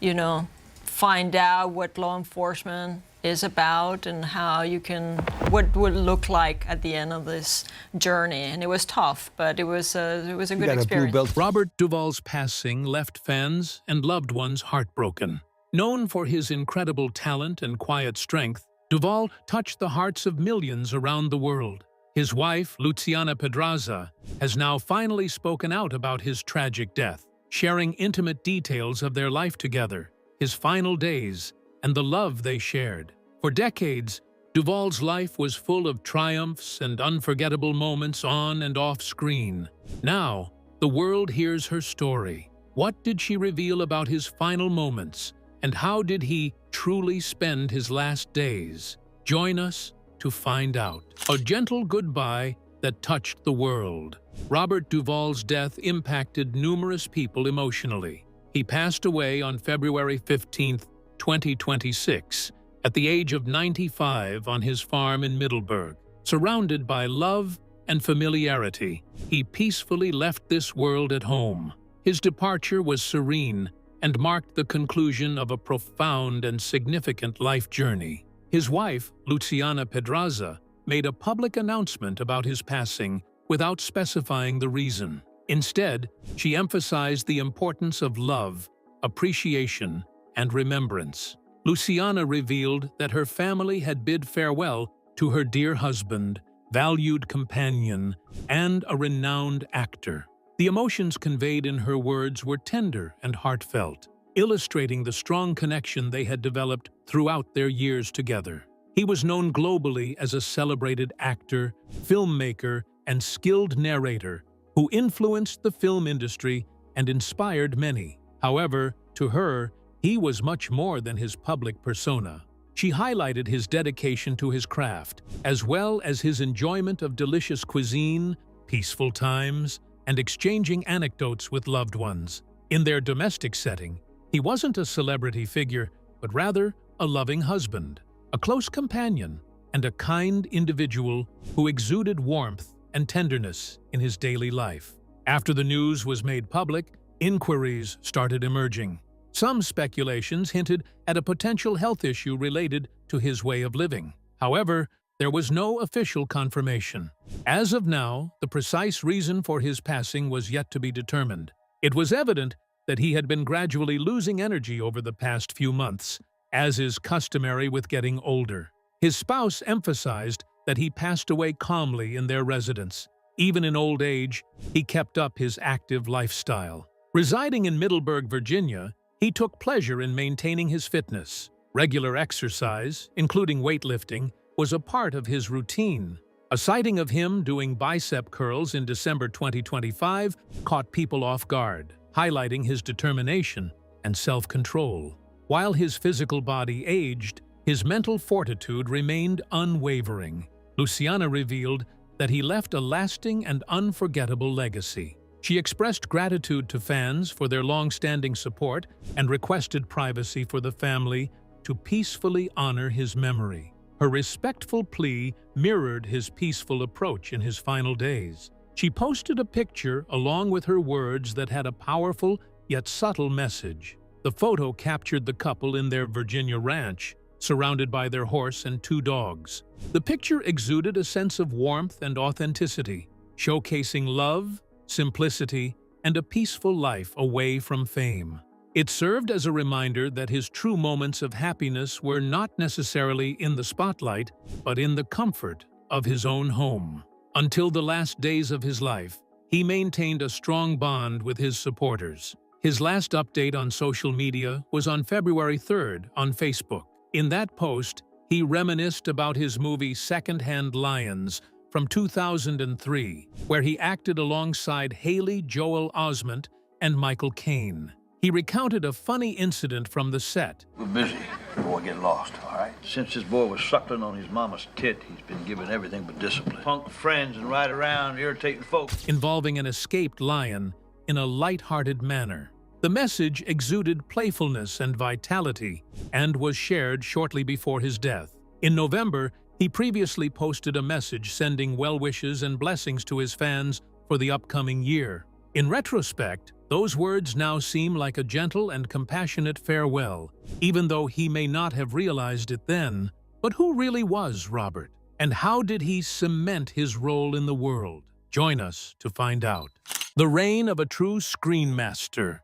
you know, find out what law enforcement is about and how you can, what would look like at the end of this journey. And it was tough, but it was a good experience. Robert Duvall's passing left fans and loved ones heartbroken. Known for his incredible talent and quiet strength, Duvall touched the hearts of millions around the world. His wife, Luciana Pedraza, has now finally spoken out about his tragic death, sharing intimate details of their life together, his final days, and the love they shared. For decades, Duvall's life was full of triumphs and unforgettable moments on and off screen. Now, the world hears her story. What did she reveal about his final moments, and how did he truly spend his last days? Join us to find out. A gentle goodbye that touched the world. Robert Duvall's death impacted numerous people emotionally. He passed away on February 15, 2026, at the age of 95 on his farm in Middleburg. Surrounded by love and familiarity, he peacefully left this world at home. His departure was serene and marked the conclusion of a profound and significant life journey. His wife, Luciana Pedraza, made a public announcement about his passing without specifying the reason. Instead, she emphasized the importance of love, appreciation, and remembrance. Luciana revealed that her family had bid farewell to her dear husband, valued companion, and a renowned actor. The emotions conveyed in her words were tender and heartfelt, illustrating the strong connection they had developed throughout their years together. He was known globally as a celebrated actor, filmmaker, and skilled narrator who influenced the film industry and inspired many. However, to her, he was much more than his public persona. She highlighted his dedication to his craft, as well as his enjoyment of delicious cuisine, peaceful times, and exchanging anecdotes with loved ones. In their domestic setting, he wasn't a celebrity figure, but rather a loving husband, a close companion, and a kind individual who exuded warmth and tenderness in his daily life. After the news was made public, inquiries started emerging. Some speculations hinted at a potential health issue related to his way of living. However, there was no official confirmation. As of now, the precise reason for his passing was yet to be determined. It was evident that he had been gradually losing energy over the past few months, as is customary with getting older. His spouse emphasized that he passed away calmly in their residence. Even in old age, he kept up his active lifestyle. Residing in Middleburg, Virginia, he took pleasure in maintaining his fitness. Regular exercise, including weightlifting, was a part of his routine. A sighting of him doing bicep curls in December 2025 caught people off guard, highlighting his determination and self-control. While his physical body aged, his mental fortitude remained unwavering. Luciana revealed that he left a lasting and unforgettable legacy. She expressed gratitude to fans for their long-standing support and requested privacy for the family to peacefully honor his memory. Her respectful plea mirrored his peaceful approach in his final days. She posted a picture along with her words that had a powerful yet subtle message. The photo captured the couple in their Virginia ranch, surrounded by their horse and 2 dogs. The picture exuded a sense of warmth and authenticity, showcasing love, simplicity, and a peaceful life away from fame. It served as a reminder that his true moments of happiness were not necessarily in the spotlight, but in the comfort of his own home. Until the last days of his life, he maintained a strong bond with his supporters. His last update on social media was on February 3rd on Facebook. In that post, he reminisced about his movie Secondhand Lions from 2003, where he acted alongside Haley Joel Osment and Michael Caine. He recounted a funny incident from the set. We're busy. Boy, get lost, all right? Since this boy was suckling on his mama's tit, he's been given everything but discipline. Punk friends and ride around irritating folks. Involving an escaped lion in a light-hearted manner. The message exuded playfulness and vitality and was shared shortly before his death. In November, he previously posted a message sending well wishes and blessings to his fans for the upcoming year. In retrospect, Those words now seem like a gentle and compassionate farewell, even though he may not have realized it then. But who really was Robert? And how did he cement his role in the world? Join us to find out. The reign of a true screen master.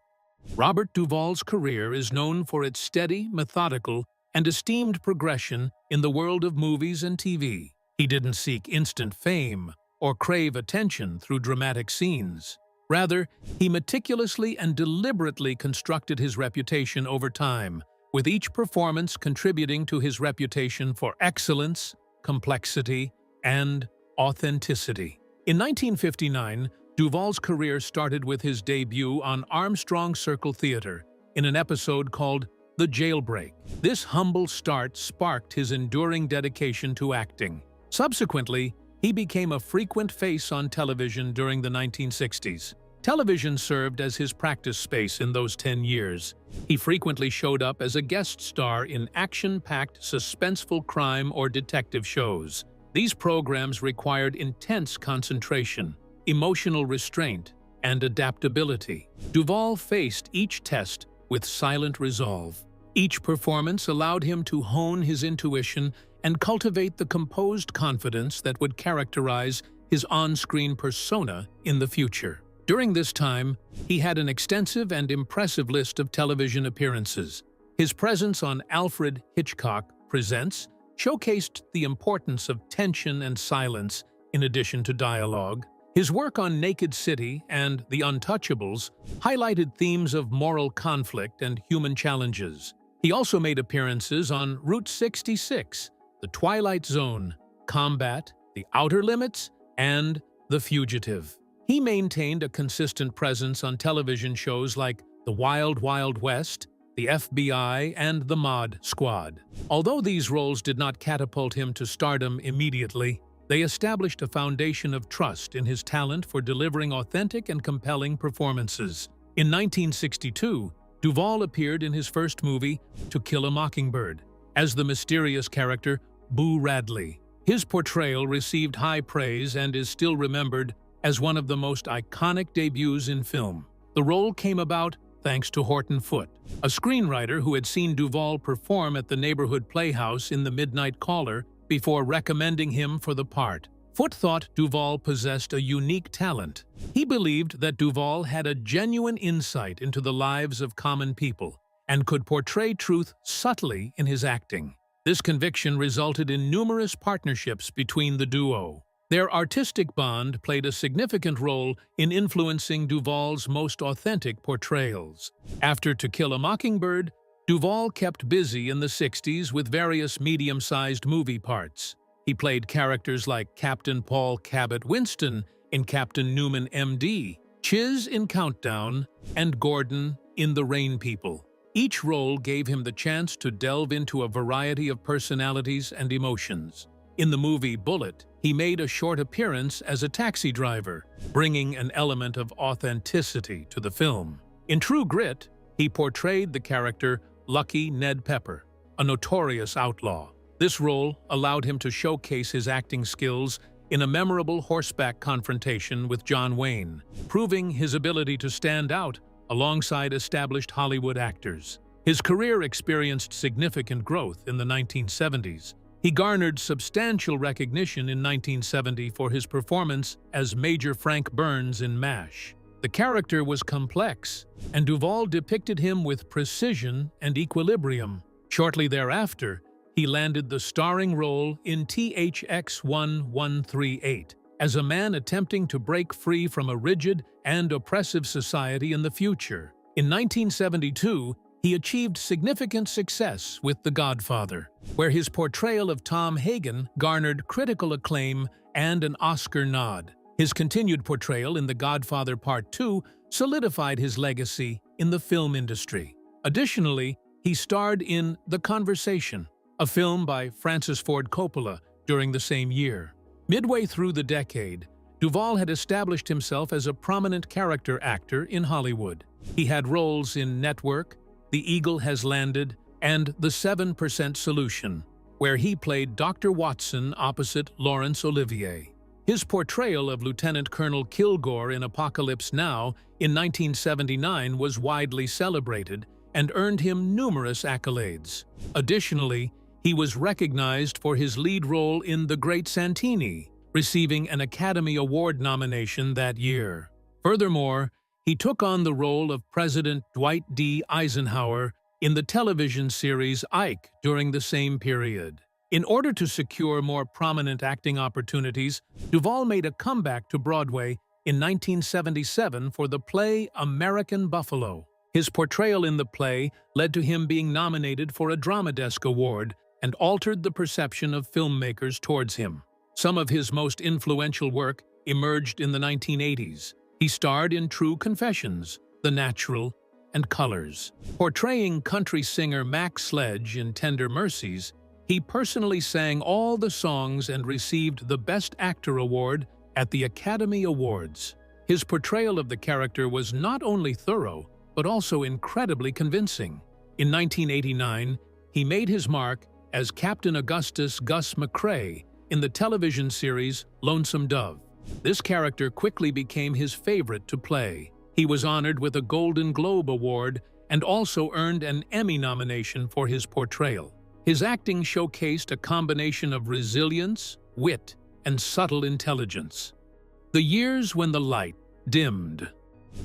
Robert Duvall's career is known for its steady, methodical, and esteemed progression in the world of movies and TV. He didn't seek instant fame or crave attention through dramatic scenes. Rather, he meticulously and deliberately constructed his reputation over time, with each performance contributing to his reputation for excellence, complexity, and authenticity. In 1959, Duvall's career started with his debut on Armstrong Circle Theater in an episode called The Jailbreak. This humble start sparked his enduring dedication to acting. Subsequently, he became a frequent face on television during the 1960s. Television served as his practice space in those 10 years. He frequently showed up as a guest star in action-packed, suspenseful crime or detective shows. These programs required intense concentration, emotional restraint, and adaptability. Duvall faced each test with silent resolve. Each performance allowed him to hone his intuition and cultivate the composed confidence that would characterize his on-screen persona in the future. During this time, he had an extensive and impressive list of television appearances. His presence on Alfred Hitchcock Presents showcased the importance of tension and silence in addition to dialogue. His work on Naked City and The Untouchables highlighted themes of moral conflict and human challenges. He also made appearances on Route 66, The Twilight Zone, Combat, The Outer Limits, and The Fugitive. He maintained a consistent presence on television shows like The Wild Wild West, The FBI, and The Mod Squad. Although these roles did not catapult him to stardom immediately, they established a foundation of trust in his talent for delivering authentic and compelling performances. In 1962, Duvall appeared in his first movie, To Kill a Mockingbird, as the mysterious character Boo Radley. His portrayal received high praise and is still remembered as one of the most iconic debuts in film. The role came about thanks to Horton Foote, a screenwriter who had seen Duvall perform at the neighborhood playhouse in The Midnight Caller before recommending him for the part. Foote thought Duvall possessed a unique talent. He believed that Duvall had a genuine insight into the lives of common people and could portray truth subtly in his acting. This conviction resulted in numerous partnerships between the duo. Their artistic bond played a significant role in influencing Duvall's most authentic portrayals. After To Kill a Mockingbird, Duvall kept busy in the 60s with various medium-sized movie parts. He played characters like Captain Paul Cabot Winston in Captain Newman, M.D., Chiz in Countdown, and Gordon in The Rain People. Each role gave him the chance to delve into a variety of personalities and emotions. In the movie Bullet, he made a short appearance as a taxi driver, bringing an element of authenticity to the film. In True Grit, he portrayed the character Lucky Ned Pepper, a notorious outlaw. This role allowed him to showcase his acting skills in a memorable horseback confrontation with John Wayne, proving his ability to stand out alongside established Hollywood actors. His career experienced significant growth in the 1970s. He garnered substantial recognition in 1970 for his performance as Major Frank Burns in MASH. The character was complex, and Duvall depicted him with precision and equilibrium. Shortly thereafter, he landed the starring role in THX 1138 as a man attempting to break free from a rigid and oppressive society in the future. In 1972, he achieved significant success with The Godfather, where his portrayal of Tom Hagen garnered critical acclaim and an Oscar nod. His continued portrayal in The Godfather Part 2 solidified his legacy in the film industry. Additionally, he starred in The Conversation, a film by Francis Ford Coppola, during the same year. Midway through the decade, Duvall had established himself as a prominent character actor in Hollywood. He had roles in Network, The Eagle Has Landed, and The 7% Solution, where he played Dr. Watson opposite Laurence Olivier. His portrayal of Lieutenant Colonel Kilgore in Apocalypse Now in 1979 was widely celebrated and earned him numerous accolades. Additionally, he was recognized for his lead role in The Great Santini, receiving an Academy Award nomination that year. Furthermore, he took on the role of President Dwight D. Eisenhower in the television series Ike during the same period. In order to secure more prominent acting opportunities, Duvall made a comeback to Broadway in 1977 for the play American Buffalo. His portrayal in the play led to him being nominated for a Drama Desk Award and altered the perception of filmmakers towards him. Some of his most influential work emerged in the 1980s. He starred in True Confessions, The Natural, and Colors. Portraying country singer Mac Sledge in Tender Mercies, he personally sang all the songs and received the Best Actor award at the Academy Awards. His portrayal of the character was not only thorough, but also incredibly convincing. In 1989, he made his mark as Captain Augustus Gus McCrae in the television series Lonesome Dove. This character quickly became his favorite to play. He was honored with a Golden Globe Award and also earned an Emmy nomination for his portrayal. His acting showcased a combination of resilience, wit, and subtle intelligence. The years when the light dimmed.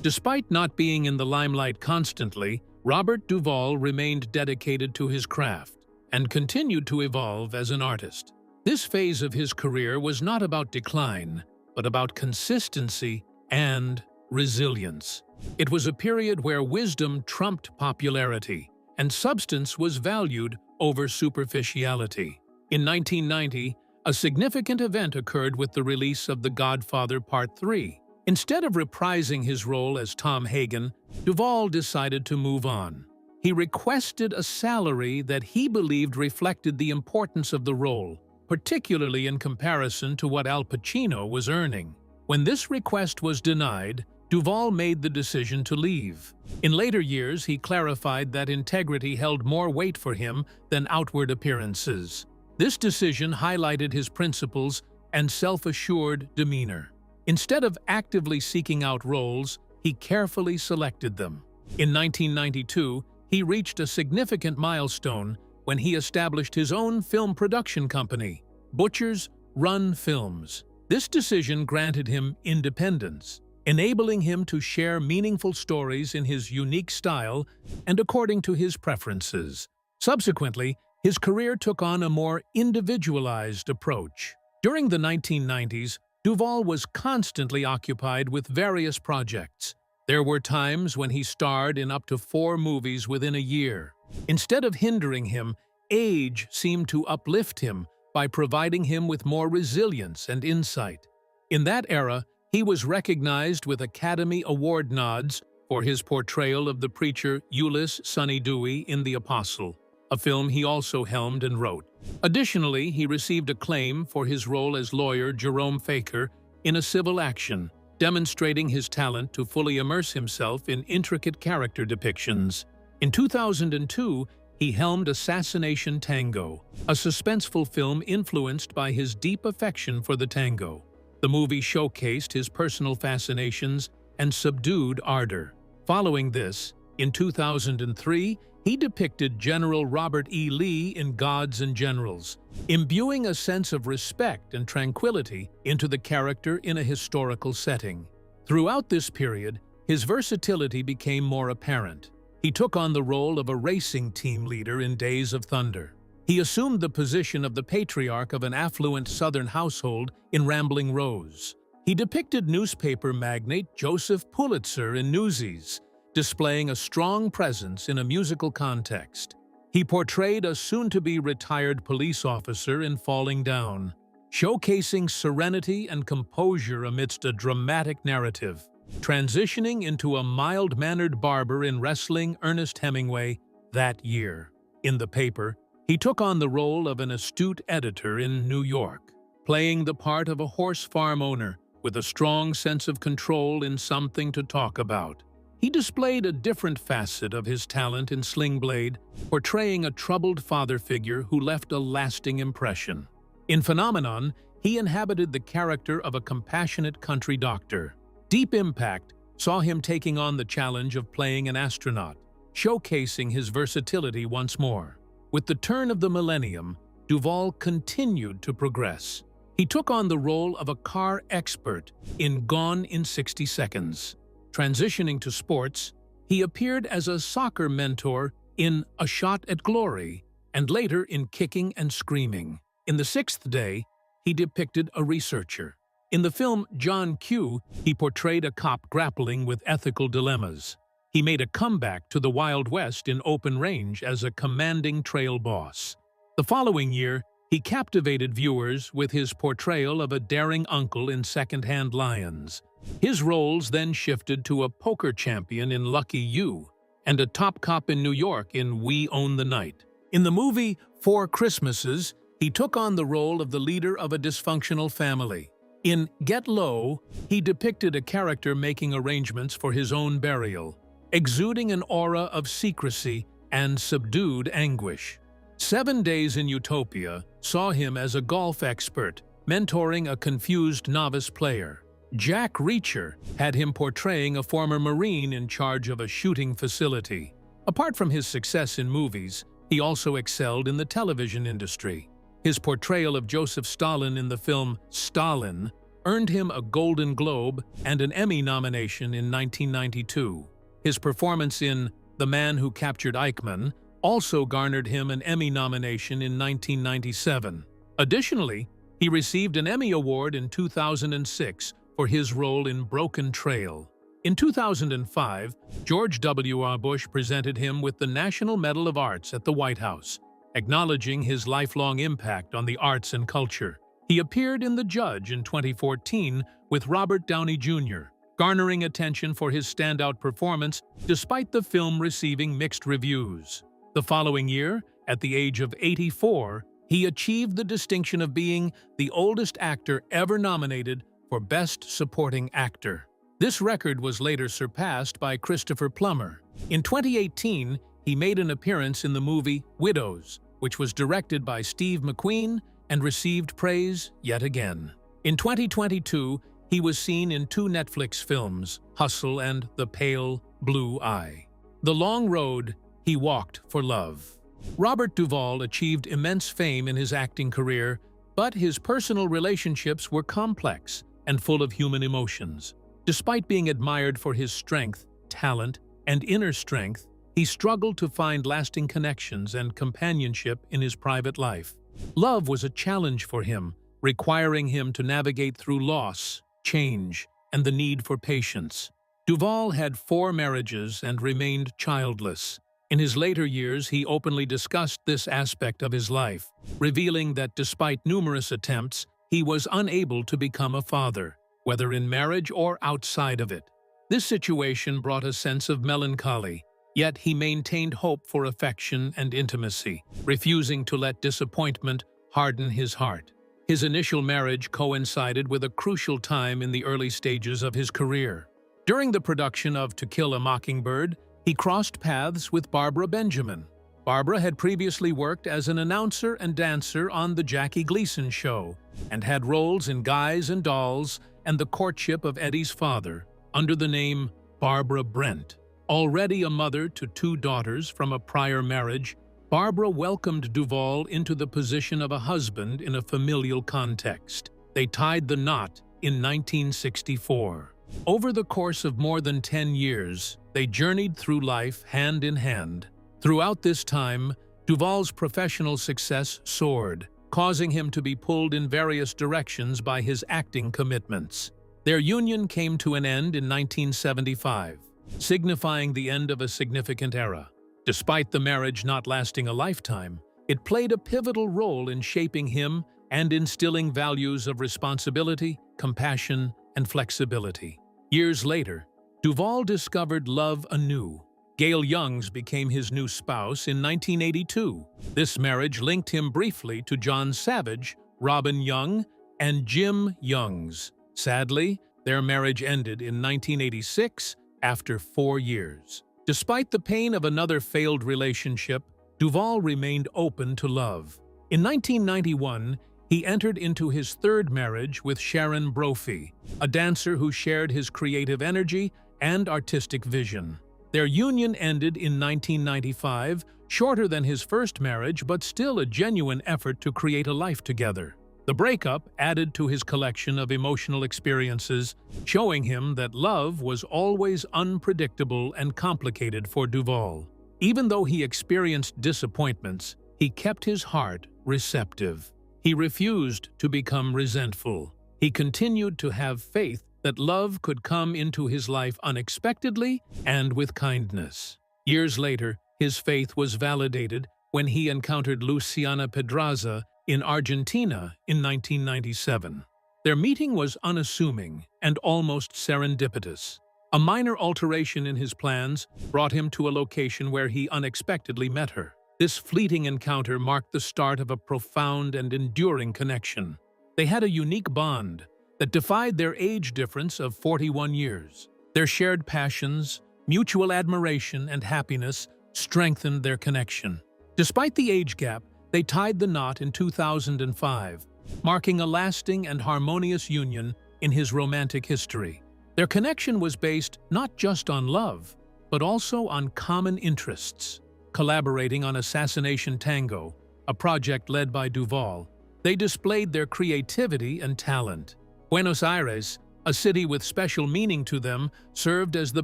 Despite not being in the limelight constantly, Robert Duvall remained dedicated to his craft and continued to evolve as an artist. This phase of his career was not about decline, but about consistency and resilience. It was a period where wisdom trumped popularity, and substance was valued over superficiality. In 1990, a significant event occurred with the release of The Godfather Part 3. Instead of reprising his role as Tom Hagen, Duvall decided to move on. He requested a salary that he believed reflected the importance of the role, particularly in comparison to what Al Pacino was earning. When this request was denied, Duvall made the decision to leave. In later years, he clarified that integrity held more weight for him than outward appearances. This decision highlighted his principles and self-assured demeanor. Instead of actively seeking out roles, he carefully selected them. In 1992, he reached a significant milestone when he established his own film production company, Butcher's Run Films. This decision granted him independence, enabling him to share meaningful stories in his unique style and according to his preferences. Subsequently, his career took on a more individualized approach. During the 1990s, Duvall was constantly occupied with various projects. There were times when he starred in up to 4 movies within a year. Instead of hindering him, age seemed to uplift him by providing him with more resilience and insight. In that era, he was recognized with Academy Award nods for his portrayal of the preacher Ulysses Sonny Dewey in The Apostle, a film he also helmed and wrote. Additionally, he received acclaim for his role as lawyer Jerome Faker in A Civil Action, demonstrating his talent to fully immerse himself in intricate character depictions. In 2002, he helmed Assassination Tango, a suspenseful film influenced by his deep affection for the tango. The movie showcased his personal fascinations and subdued ardor. Following this, in 2003, he depicted General Robert E. Lee in Gods and Generals, imbuing a sense of respect and tranquility into the character in a historical setting. Throughout this period, his versatility became more apparent. He took on the role of a racing team leader in Days of Thunder. He assumed the position of the patriarch of an affluent Southern household in Rambling Rose. He depicted newspaper magnate Joseph Pulitzer in Newsies, displaying a strong presence in a musical context. He portrayed a soon-to-be retired police officer in Falling Down, showcasing serenity and composure amidst a dramatic narrative. Transitioning into a mild-mannered barber in Wrestling Ernest Hemingway that year. In the paper, he took on the role of an astute editor in New York, playing the part of a horse farm owner with a strong sense of control in Something to Talk About. He displayed a different facet of his talent in Sling Blade, portraying a troubled father figure who left a lasting impression. In Phenomenon, he inhabited the character of a compassionate country doctor. Deep Impact saw him taking on the challenge of playing an astronaut, showcasing his versatility once more. With the turn of the millennium, Duvall continued to progress. He took on the role of a car expert in Gone in 60 Seconds. Transitioning to sports, he appeared as a soccer mentor in A Shot at Glory and later in Kicking and Screaming. In The Sixth Day, he depicted a researcher. In the film John Q, he portrayed a cop grappling with ethical dilemmas. He made a comeback to the Wild West in Open Range as a commanding trail boss. The following year, he captivated viewers with his portrayal of a daring uncle in Second-Hand Lions. His roles then shifted to a poker champion in Lucky You and a top cop in New York in We Own the Night. In the movie Four Christmases, he took on the role of the leader of a dysfunctional family. In Get Low, he depicted a character making arrangements for his own burial, exuding an aura of secrecy and subdued anguish. 7 Days in Utopia saw him as a golf expert, mentoring a confused novice player. Jack Reacher had him portraying a former Marine in charge of a shooting facility. Apart from his success in movies, he also excelled in the television industry. His portrayal of Joseph Stalin in the film Stalin earned him a Golden Globe and an Emmy nomination in 1992. His performance in The Man Who Captured Eichmann also garnered him an Emmy nomination in 1997. Additionally, he received an Emmy Award in 2006 for his role in Broken Trail. In 2005, George W. Bush presented him with the National Medal of Arts at the White House, acknowledging his lifelong impact on the arts and culture. He appeared in The Judge in 2014 with Robert Downey Jr., garnering attention for his standout performance despite the film receiving mixed reviews. The following year, at the age of 84, he achieved the distinction of being the oldest actor ever nominated for Best Supporting Actor. This record was later surpassed by Christopher Plummer. In 2018, he made an appearance in the movie Widows, which was directed by Steve McQueen and received praise yet again. In 2022, he was seen in 2 Netflix films, Hustle and The Pale Blue Eye. The Long Road He Walked for Love. Robert Duvall achieved immense fame in his acting career, but his personal relationships were complex and full of human emotions. Despite being admired for his strength, talent, and inner strength, he struggled to find lasting connections and companionship in his private life. Love was a challenge for him, requiring him to navigate through loss, change, and the need for patience. Duvall had 4 marriages and remained childless. In his later years, he openly discussed this aspect of his life, revealing that despite numerous attempts, he was unable to become a father, whether in marriage or outside of it. This situation brought a sense of melancholy, yet he maintained hope for affection and intimacy, refusing to let disappointment harden his heart. His initial marriage coincided with a crucial time in the early stages of his career. During the production of To Kill a Mockingbird, he crossed paths with Barbara Benjamin. Barbara had previously worked as an announcer and dancer on The Jackie Gleason Show and had roles in Guys and Dolls and The Courtship of Eddie's Father under the name Barbara Brent. Already a mother to 2 daughters from a prior marriage, Barbara welcomed Duvall into the position of a husband in a familial context. They tied the knot in 1964. Over the course of more than 10 years, they journeyed through life hand in hand. Throughout this time, Duvall's professional success soared, causing him to be pulled in various directions by his acting commitments. Their union came to an end in 1975, signifying the end of a significant era. Despite the marriage not lasting a lifetime, it played a pivotal role in shaping him and instilling values of responsibility, compassion, and flexibility. Years later, Duvall discovered love anew. Gail Youngs became his new spouse in 1982. This marriage linked him briefly to John Savage, Robin Young, and Jim Youngs. Sadly, their marriage ended in 1986 after 4 years. Despite the pain of another failed relationship, Duvall remained open to love. In 1991, he entered into his third marriage with Sharon Brophy, a dancer who shared his creative energy and artistic vision. Their union ended in 1995, shorter than his first marriage, but still a genuine effort to create a life together. The breakup added to his collection of emotional experiences, showing him that love was always unpredictable and complicated for Duvall. Even though he experienced disappointments, he kept his heart receptive. He refused to become resentful. He continued to have faith that love could come into his life unexpectedly and with kindness. Years later, his faith was validated when he encountered Luciana Pedraza in Argentina in 1997. Their meeting was unassuming and almost serendipitous. A minor alteration in his plans brought him to a location where he unexpectedly met her. This fleeting encounter marked the start of a profound and enduring connection. They had a unique bond that defied their age difference of 41 years. Their shared passions, mutual admiration, and happiness strengthened their connection. Despite the age gap, they tied the knot in 2005, marking a lasting and harmonious union in his romantic history. Their connection was based not just on love, but also on common interests. Collaborating on Assassination Tango, a project led by Duvall, they displayed their creativity and talent. Buenos Aires, a city with special meaning to them, served as the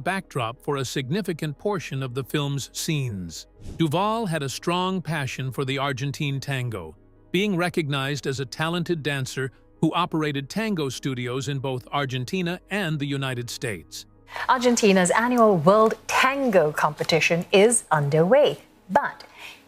backdrop for a significant portion of the film's scenes. Duvall had a strong passion for the Argentine tango, being recognized as a talented dancer who operated tango studios in both Argentina and the United States. Argentina's annual World Tango competition is underway, but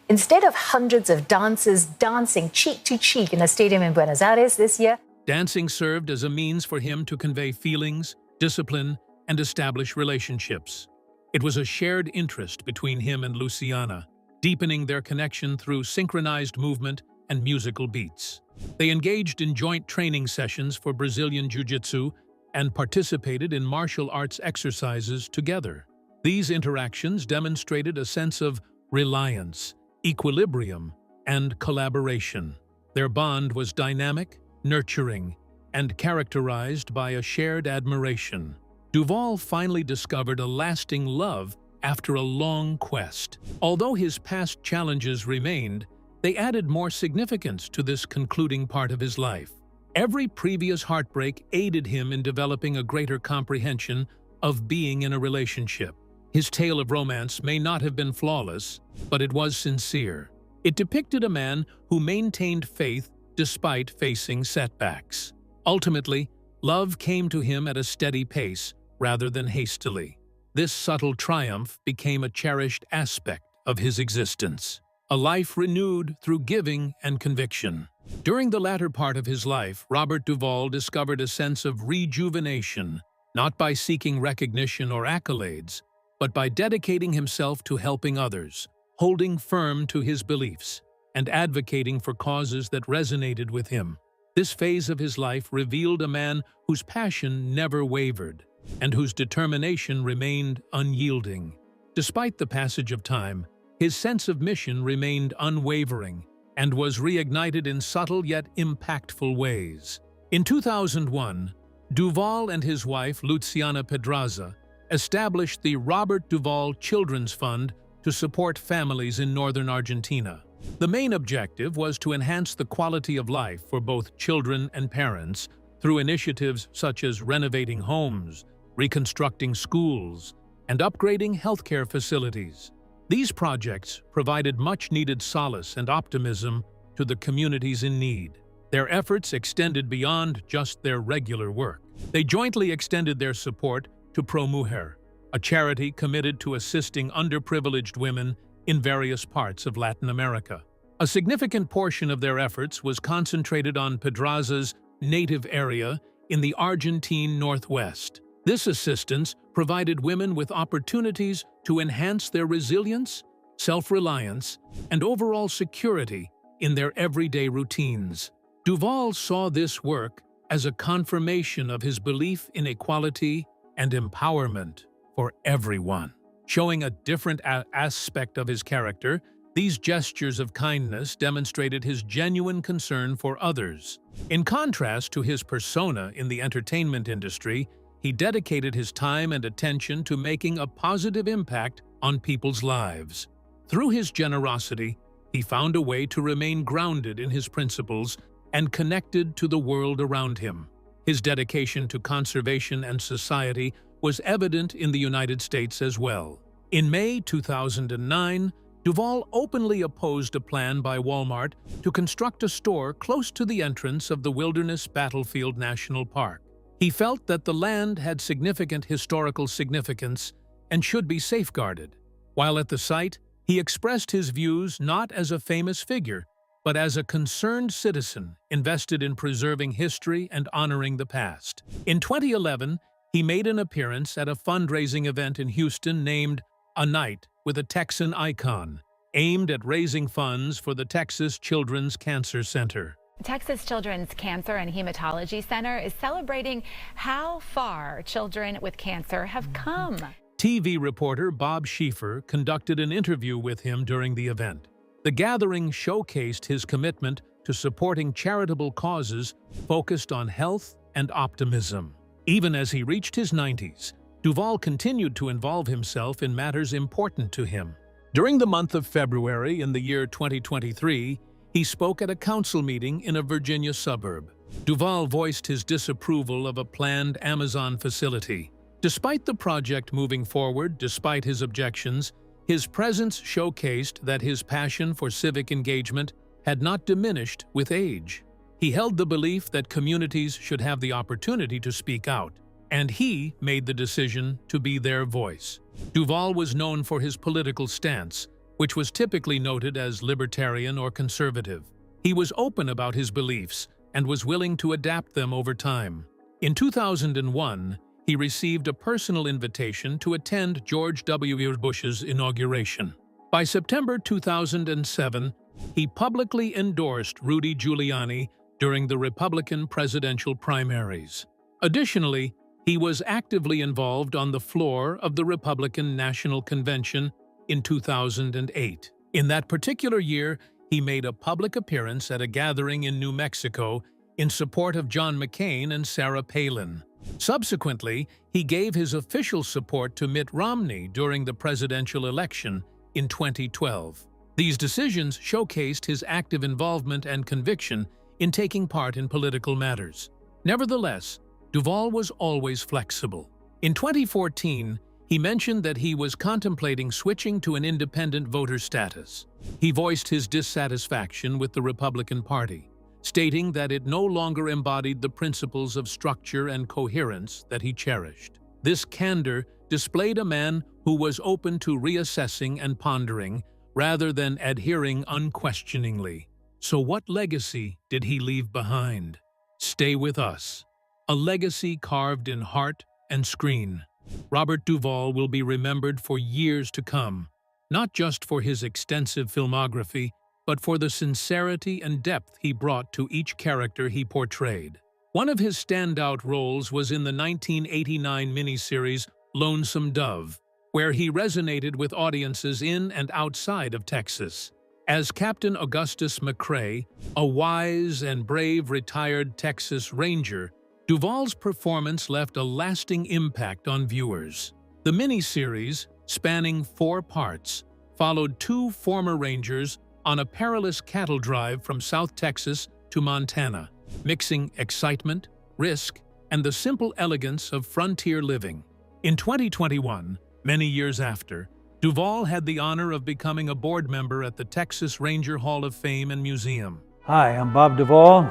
instead of hundreds of dancers dancing cheek to cheek in a stadium in Buenos Aires this year, dancing served as a means for him to convey feelings, discipline, and establish relationships. It was a shared interest between him and Luciana, deepening their connection through synchronized movement and musical beats. They engaged in joint training sessions for Brazilian Jiu-Jitsu and participated in martial arts exercises together. These interactions demonstrated a sense of reliance, equilibrium, and collaboration. Their bond was dynamic, nurturing, and characterized by a shared admiration. Duvall finally discovered a lasting love after a long quest. Although his past challenges remained, they added more significance to this concluding part of his life. Every previous heartbreak aided him in developing a greater comprehension of being in a relationship. His tale of romance may not have been flawless, but it was sincere. It depicted a man who maintained faith despite facing setbacks. Ultimately, love came to him at a steady pace rather than hastily. This subtle triumph became a cherished aspect of his existence, a life renewed through giving and conviction. During the latter part of his life, Robert Duvall discovered a sense of rejuvenation, not by seeking recognition or accolades, but by dedicating himself to helping others, holding firm to his beliefs, and advocating for causes that resonated with him. This phase of his life revealed a man whose passion never wavered, and whose determination remained unyielding. Despite the passage of time, his sense of mission remained unwavering and was reignited in subtle yet impactful ways. In 2001, Duvall and his wife, Luciana Pedraza, established the Robert Duvall Children's Fund to support families in northern Argentina. The main objective was to enhance the quality of life for both children and parents through initiatives such as renovating homes, reconstructing schools, and upgrading healthcare facilities. These projects provided much-needed solace and optimism to the communities in need. Their efforts extended beyond just their regular work. They jointly extended their support to Pro Mujer, a charity committed to assisting underprivileged women in various parts of Latin America. A significant portion of their efforts was concentrated on Pedraza's native area in the Argentine Northwest. This assistance provided women with opportunities to enhance their resilience, self-reliance, and overall security in their everyday routines. Duvall saw this work as a confirmation of his belief in equality and empowerment for everyone. Showing a different aspect of his character, These gestures of kindness demonstrated his genuine concern for others. In contrast to his persona in the entertainment industry, he dedicated his time and attention to making a positive impact on people's lives. Through his generosity, he found a way to remain grounded in his principles and connected to the world around him. His dedication to conservation and society was evident in the United States as well. In May 2009, Duvall openly opposed a plan by Walmart to construct a store close to the entrance of the Wilderness Battlefield National Park. He felt that the land had significant historical significance and should be safeguarded. While at the site, he expressed his views not as a famous figure, but as a concerned citizen invested in preserving history and honoring the past. In 2011, he made an appearance at a fundraising event in Houston named A Night with a Texan Icon, aimed at raising funds for the Texas Children's Cancer Center. Texas Children's Cancer and Hematology Center is celebrating how far children with cancer have come. TV reporter Bob Schieffer conducted an interview with him during the event. The gathering showcased his commitment to supporting charitable causes focused on health and optimism. Even as he reached his 90s, Duvall continued to involve himself in matters important to him. During the month of February in the year 2023, he spoke at a council meeting in a Virginia suburb. Duvall voiced his disapproval of a planned Amazon facility. Despite the project moving forward, despite his objections, his presence showcased that his passion for civic engagement had not diminished with age. He held the belief that communities should have the opportunity to speak out, and he made the decision to be their voice. Duvall was known for his political stance, which was typically noted as libertarian or conservative. He was open about his beliefs and was willing to adapt them over time. In 2001, he received a personal invitation to attend George W. Bush's inauguration. By September 2007, he publicly endorsed Rudy Giuliani during the Republican presidential primaries. Additionally, he was actively involved on the floor of the Republican National Convention in 2008. In that particular year, he made a public appearance at a gathering in New Mexico in support of John McCain and Sarah Palin. Subsequently, he gave his official support to Mitt Romney during the presidential election in 2012. These decisions showcased his active involvement and conviction in taking part in political matters. Nevertheless, Duvall was always flexible. In 2014, he mentioned that he was contemplating switching to an independent voter status. He voiced his dissatisfaction with the Republican Party, stating that it no longer embodied the principles of structure and coherence that he cherished. This candor displayed a man who was open to reassessing and pondering, rather than adhering unquestioningly. So what legacy did he leave behind? Stay with us. A legacy carved in heart and screen. Robert Duvall will be remembered for years to come, not just for his extensive filmography, but for the sincerity and depth he brought to each character he portrayed. One of his standout roles was in the 1989 miniseries Lonesome Dove, where he resonated with audiences in and outside of Texas. As Captain Augustus McCrae, a wise and brave retired Texas Ranger, Duvall's performance left a lasting impact on viewers. The miniseries, spanning 4 parts, followed 2 former Rangers on a perilous cattle drive from South Texas to Montana, mixing excitement, risk, and the simple elegance of frontier living. In 2021, many years after, Duvall had the honor of becoming a board member at the Texas Ranger Hall of Fame and Museum. Hi, I'm Bob Duvall.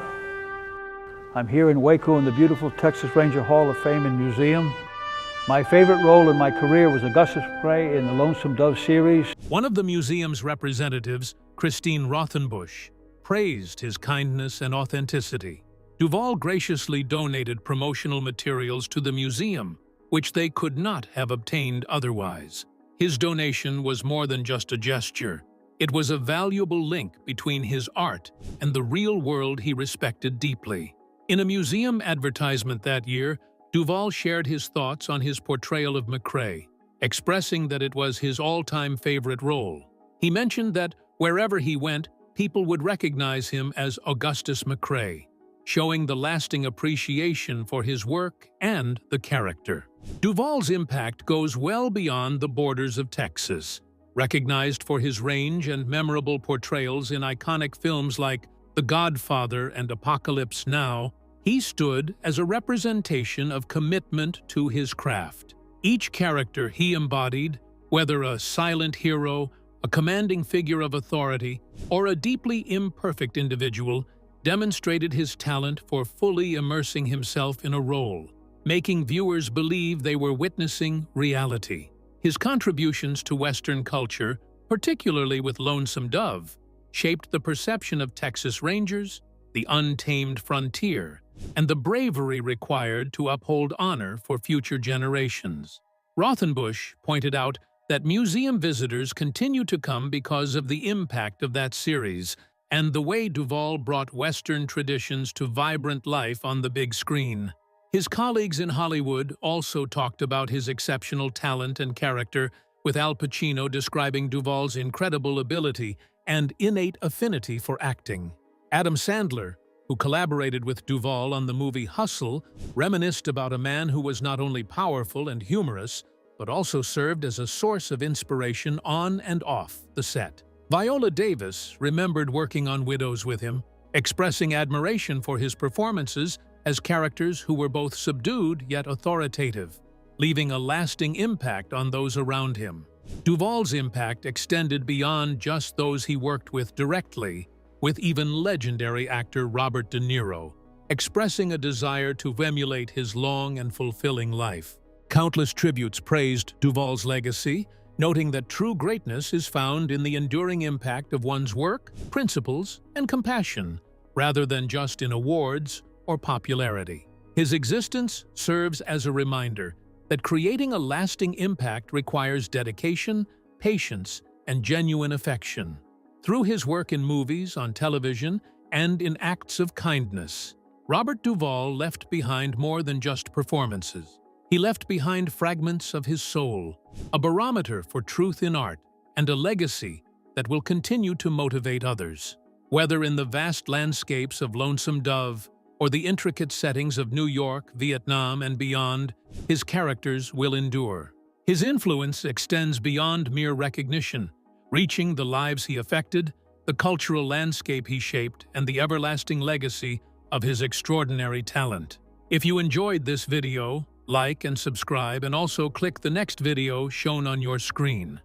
I'm here in Waco in the beautiful Texas Ranger Hall of Fame and Museum. My favorite role in my career was Augustus McCrae in the Lonesome Dove series. One of the museum's representatives, Christine Rothenbusch, praised his kindness and authenticity. Duvall graciously donated promotional materials to the museum, which they could not have obtained otherwise. His donation was more than just a gesture. It was a valuable link between his art and the real world he respected deeply. In a museum advertisement that year, Duvall shared his thoughts on his portrayal of McCrae, expressing that it was his all-time favorite role. He mentioned that Wherever he went, people would recognize him as Augustus McCrae, showing the lasting appreciation for his work and the character. Duvall's impact goes well beyond the borders of Texas. Recognized for his range and memorable portrayals in iconic films like The Godfather and Apocalypse Now, he stood as a representation of commitment to his craft. Each character he embodied, whether a silent hero, a commanding figure of authority, or a deeply imperfect individual, demonstrated his talent for fully immersing himself in a role, making viewers believe they were witnessing reality. His contributions to Western culture, particularly with Lonesome Dove, shaped the perception of Texas Rangers, the untamed frontier, and the bravery required to uphold honor for future generations. Rothenbusch pointed out that museum visitors continue to come because of the impact of that series and the way Duvall brought Western traditions to vibrant life on the big screen. His colleagues in Hollywood also talked about his exceptional talent and character, with Al Pacino describing Duvall's incredible ability and innate affinity for acting. Adam Sandler, who collaborated with Duvall on the movie Hustle, reminisced about a man who was not only powerful and humorous, but also served as a source of inspiration on and off the set. Viola Davis remembered working on Widows with him, expressing admiration for his performances as characters who were both subdued yet authoritative, leaving a lasting impact on those around him. Duvall's impact extended beyond just those he worked with directly, with even legendary actor Robert De Niro, expressing a desire to emulate his long and fulfilling life. Countless tributes praised Duvall's legacy, noting that true greatness is found in the enduring impact of one's work, principles, and compassion, rather than just in awards or popularity. His existence serves as a reminder that creating a lasting impact requires dedication, patience, and genuine affection. Through his work in movies, on television, and in acts of kindness, Robert Duvall left behind more than just performances. He left behind fragments of his soul, a barometer for truth in art, and a legacy that will continue to motivate others. Whether in the vast landscapes of Lonesome Dove or the intricate settings of New York, Vietnam, and beyond, his characters will endure. His influence extends beyond mere recognition, reaching the lives he affected, the cultural landscape he shaped, and the everlasting legacy of his extraordinary talent. If you enjoyed this video, like and subscribe, and also click the next video shown on your screen.